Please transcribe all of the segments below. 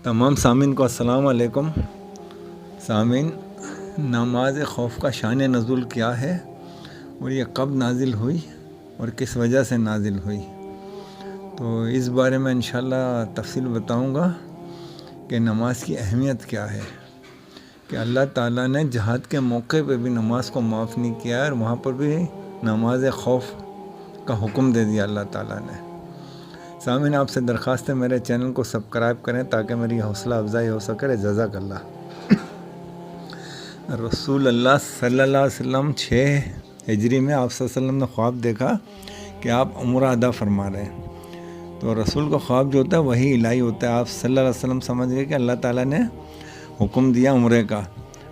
تمام سامعین کو السلام علیکم۔ سامعین، نماز خوف کا شان نزول کیا ہے اور یہ کب نازل ہوئی اور کس وجہ سے نازل ہوئی، تو اس بارے میں انشاءاللہ تفصیل بتاؤں گا کہ نماز کی اہمیت کیا ہے، کہ اللہ تعالیٰ نے جہاد کے موقع پہ بھی نماز کو معاف نہیں کیا اور وہاں پر بھی نماز خوف کا حکم دے دیا اللہ تعالیٰ نے۔ سامعین، آپ سے درخواست ہے میرے چینل کو سبسکرائب کریں تاکہ میری حوصلہ افزائی ہو سکے۔ جزاک اللہ۔ رسول اللہ صلی اللہ علیہ وسلم 6 ہجری میں آپ صلی اللہ علیہ وسلم نے خواب دیکھا کہ آپ عمرہ ادا فرما رہے ہیں، تو رسول کا خواب جو ہوتا ہے وہی الہی ہوتا ہے۔ آپ صلی اللہ علیہ وسلم سمجھ گئے کہ اللہ تعالیٰ نے حکم دیا عمرے کا۔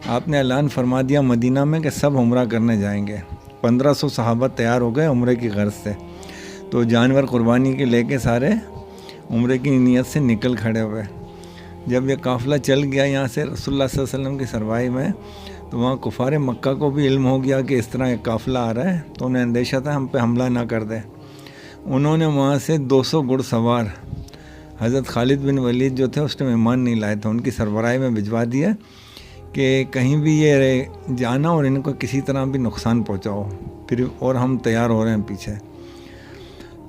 آپ نے اعلان فرما دیا مدینہ میں کہ سب عمرہ کرنے جائیں گے۔ 1500 صحابہ تیار ہو گئے عمرے کی غرض سے، تو جانور قربانی کے لے کے سارے عمرے کی نیت سے نکل کھڑے ہوئے۔ جب یہ قافلہ چل گیا یہاں سے رسول اللہ صلی اللہ علیہ وسلم کی سروائی میں، تو وہاں کفار مکہ کو بھی علم ہو گیا کہ اس طرح ایک قافلہ آ رہا ہے، تو انہیں اندیشہ تھا ہم پہ حملہ نہ کر دے۔ انہوں نے وہاں سے 200 گھڑ سوار حضرت خالد بن ولید جو تھے اس ٹائم ایمان نہیں لائے تھے، ان کی سربراہی میں بھجوا دیا کہ کہیں بھی یہ جانا اور ان کو کسی طرح بھی نقصان پہنچاؤ، پھر اور ہم تیار ہو رہے ہیں پیچھے۔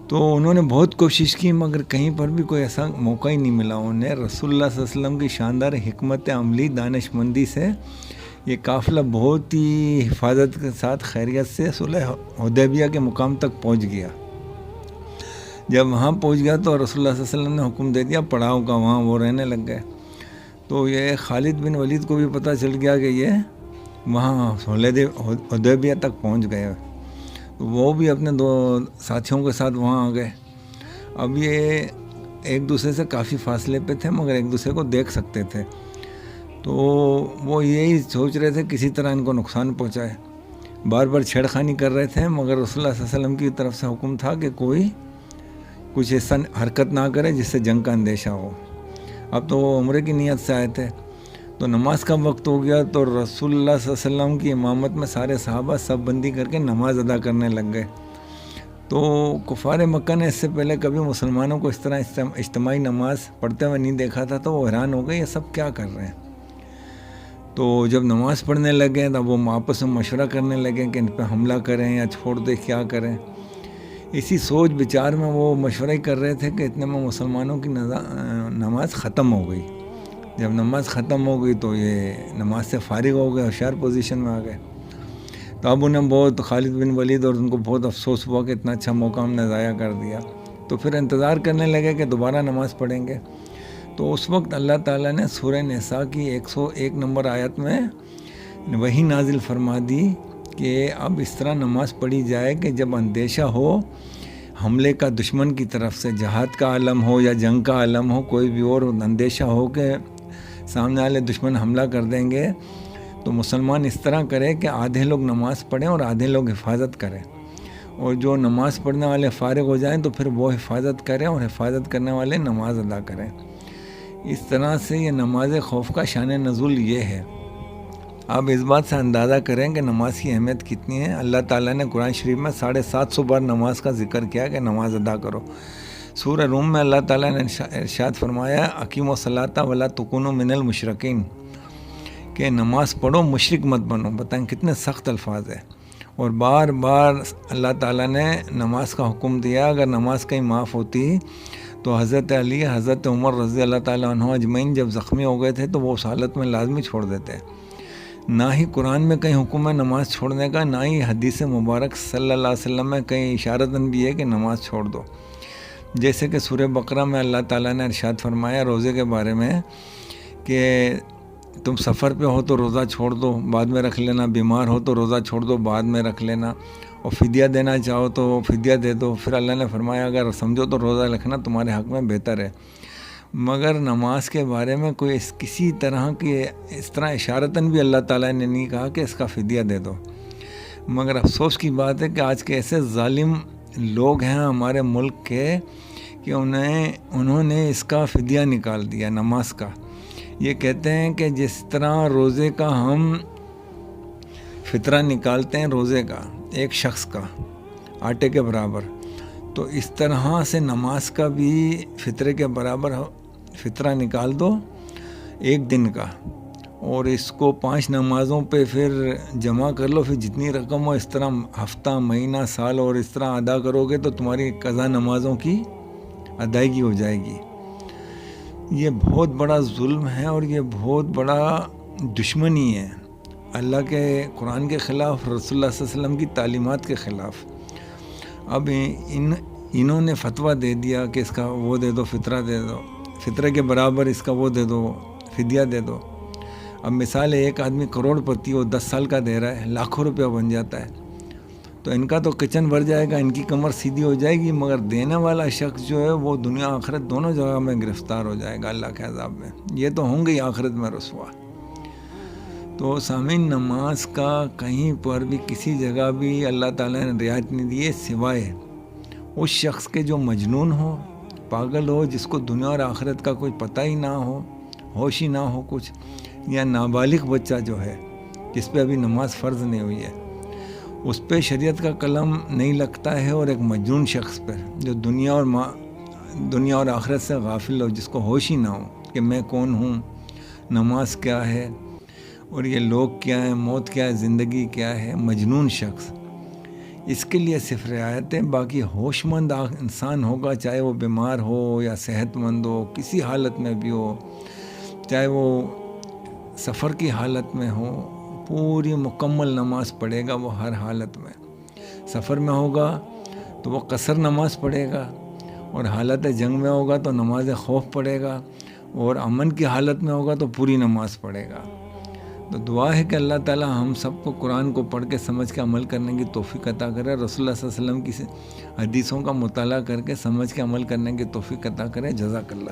تو انہوں نے بہت کوشش کی مگر کہیں پر بھی کوئی ایسا موقع ہی نہیں ملا انہیں۔ رسول اللہ صلی اللہ علیہ وسلم کی شاندار حکمت عملی دانش مندی سے یہ قافلہ بہت ہی حفاظت کے ساتھ خیریت سے صلح حدیبیہ کے مقام تک پہنچ گیا۔ جب وہاں پہنچ گیا تو رسول اللہ صلی اللہ علیہ وسلم نے حکم دے دیا پڑاؤ کا، وہاں وہ رہنے لگ گئے۔ تو یہ خالد بن ولید کو بھی پتہ چل گیا کہ یہ وہاں حدیبیہ تک پہنچ گئے، تو وہ بھی اپنے 2 ساتھیوں کے ساتھ وہاں آ گئے۔ اب یہ ایک دوسرے سے کافی فاصلے پہ تھے مگر ایک دوسرے کو دیکھ سکتے تھے، تو وہ یہی سوچ رہے تھے کسی طرح ان کو نقصان پہنچائے۔ بار بار چھیڑخانی کر رہے تھے مگر رسول اللہ صلی اللہ علیہ وسلم کی طرف سے حکم تھا کہ کوئی کچھ ایسا حرکت نہ کرے جس سے جنگ کا اندیشہ ہو۔ اب تو وہ عمرے کی نیت سے آئے تھے، تو نماز کا وقت ہو گیا تو رسول اللہ صلی اللہ علیہ وسلم کی امامت میں سارے صحابہ سب بندی کر کے نماز ادا کرنے لگ گئے۔ تو کفار مکہ نے اس سے پہلے کبھی مسلمانوں کو اس طرح اجتماعی نماز پڑھتے ہوئے نہیں دیکھا تھا، تو وہ حیران ہو گئے یہ سب کیا کر رہے ہیں۔ تو جب نماز پڑھنے لگے تب وہ آپس میں مشورہ کرنے لگے کہ ان پہ حملہ کریں یا چھوڑ دیں، کیا کریں۔ اسی سوچ بچار میں وہ مشورہ ہی کر رہے تھے کہ اتنے میں مسلمانوں کی نماز ختم ہو گئی۔ جب نماز ختم ہو گئی تو یہ نماز سے فارغ ہو گئے، ہوشیار پوزیشن میں آ گئے۔ تو اب انہیں بہت خالد بن ولید اور ان کو بہت افسوس ہوا کہ اتنا اچھا موقع ہم نے ضائع کر دیا، تو پھر انتظار کرنے لگے کہ دوبارہ نماز پڑھیں گے۔ تو اس وقت اللہ تعالیٰ نے سورہ نساء کی 101 نمبر آیت میں وہی نازل فرما دی کہ اب اس طرح نماز پڑھی جائے کہ جب اندیشہ ہو حملے کا دشمن کی طرف سے، جہاد کا عالم ہو یا جنگ کا عالم ہو، کوئی بھی اور اندیشہ ہو کہ سامنے والے دشمن حملہ کر دیں گے، تو مسلمان اس طرح کرے کہ آدھے لوگ نماز پڑھیں اور آدھے لوگ حفاظت کریں، اور جو نماز پڑھنے والے فارغ ہو جائیں تو پھر وہ حفاظت کریں اور حفاظت کرنے والے نماز ادا کریں۔ اس طرح سے یہ نماز خوف کا شان نزول یہ ہے۔ آپ اس بات سے اندازہ کریں کہ نماز کی اہمیت کتنی ہے۔ اللہ تعالیٰ نے قرآن شریف میں 750 بار نماز کا ذکر کیا کہ نماز ادا کرو۔ سورہ روم میں اللہ تعالیٰ نے ارشاد فرمایا اقیموا الصلاۃ ولا تکونوا من المشرکین، کہ نماز پڑھو مشرک مت بنو۔ بتائیں کتنے سخت الفاظ ہیں، اور بار بار اللہ تعالیٰ نے نماز کا حکم دیا۔ اگر نماز کہیں معاف ہوتی تو حضرت علی، حضرت عمر رضی اللہ تعالیٰ عنہ اجمعین جب زخمی ہو گئے تھے تو وہ اس حالت میں لازمی چھوڑ دیتے۔ نہ ہی قرآن میں کہیں حکم ہے نماز چھوڑنے کا، نہ ہی حدیث مبارک صلی اللہ علیہ وسلم میں کہیں اشارتاً بھی ہے کہ نماز چھوڑ دو۔ جیسے کہ سورہ بقرہ میں اللہ تعالیٰ نے ارشاد فرمایا روزے کے بارے میں کہ تم سفر پہ ہو تو روزہ چھوڑ دو، بعد میں رکھ لینا، بیمار ہو تو روزہ چھوڑ دو، بعد میں رکھ لینا، اور فدیہ دینا چاہو تو فدیہ دے دو۔ پھر اللہ نے فرمایا اگر سمجھو تو روزہ رکھنا تمہارے حق میں بہتر ہے۔ مگر نماز کے بارے میں کوئی کسی طرح کی اس طرح اشارتاً بھی اللہ تعالیٰ نے نہیں کہا کہ اس کا فدیہ دے دو۔ مگر افسوس کی بات ہے کہ آج کے ایسے ظالم لوگ ہیں ہمارے ملک کے کہ انہوں نے اس کا فدیہ نکال دیا نماز کا۔ یہ کہتے ہیں کہ جس طرح روزے کا ہم فطرہ نکالتے ہیں روزے کا ایک شخص کا آٹے کے برابر، تو اس طرح سے نماز کا بھی فطرے کے برابر فطرہ نکال دو ایک دن کا، اور اس کو 5 نمازوں پہ پھر جمع کر لو، پھر جتنی رقم ہو اس طرح ہفتہ، مہینہ، سال اور اس طرح ادا کرو گے تو تمہاری قضا نمازوں کی ادائیگی ہو جائے گی۔ یہ بہت بڑا ظلم ہے اور یہ بہت بڑا دشمنی ہے اللہ کے قرآن کے خلاف، رسول اللہ صلی اللہ علیہ وسلم کی تعلیمات کے خلاف۔ اب انہوں نے فتویٰ دے دیا کہ اس کا وہ دے دو، فطرہ دے دو، فطرے کے برابر اس کا وہ دے دو، فدیہ دے دو۔ اب مثال ہے ایک آدمی کروڑ پتی ہو، 10 سال کا دے رہا ہے، لاکھوں روپیہ بن جاتا ہے، تو ان کا تو کچن بھر جائے گا، ان کی کمر سیدھی ہو جائے گی، مگر دینے والا شخص جو ہے وہ دنیا آخرت دونوں جگہ میں گرفتار ہو جائے گا اللہ کے عذاب میں، یہ تو ہوں گے آخرت میں رسوا۔ تو سامعین، نماز کا کہیں پر بھی کسی جگہ بھی اللہ تعالیٰ نے رعایت نہیں دی ہے، سوائے اس شخص کے جو مجنون ہو، پاگل ہو، جس کو دنیا اور آخرت کا کوئی پتہ ہی نہ ہو، ہوش ہی نہ ہو کچھ، یا نابالغ بچہ جو ہے جس پہ ابھی نماز فرض نہیں ہوئی ہے، اس پہ شریعت کا قلم نہیں لگتا ہے، اور ایک مجنون شخص پر جو دنیا اور آخرت سے غافل ہو، جس کو ہوش ہی نہ ہو کہ میں کون ہوں، نماز کیا ہے، اور یہ لوگ کیا ہیں، موت کیا ہے، زندگی کیا ہے، مجنون شخص، اس کے لیے صرف رعایت ہے۔ باقی ہوش مند انسان ہوگا، چاہے وہ بیمار ہو یا صحت مند ہو، کسی حالت میں بھی ہو، چاہے وہ سفر کی حالت میں ہو، پوری مکمل نماز پڑھے گا وہ ہر حالت میں۔ سفر میں ہوگا تو وہ قصر نماز پڑھے گا، اور حالت جنگ میں ہوگا تو نماز خوف پڑھے گا، اور امن کی حالت میں ہوگا تو پوری نماز پڑھے گا۔ تو دعا ہے کہ اللہ تعالی ہم سب کو قرآن کو پڑھ کے سمجھ کے عمل کرنے کی توفیق عطا کرے، رسول اللہ صلی اللہ علیہ وسلم کی حدیثوں کا مطالعہ کر کے سمجھ کے عمل کرنے کی توفیق عطا کرے۔ جزاک اللہ۔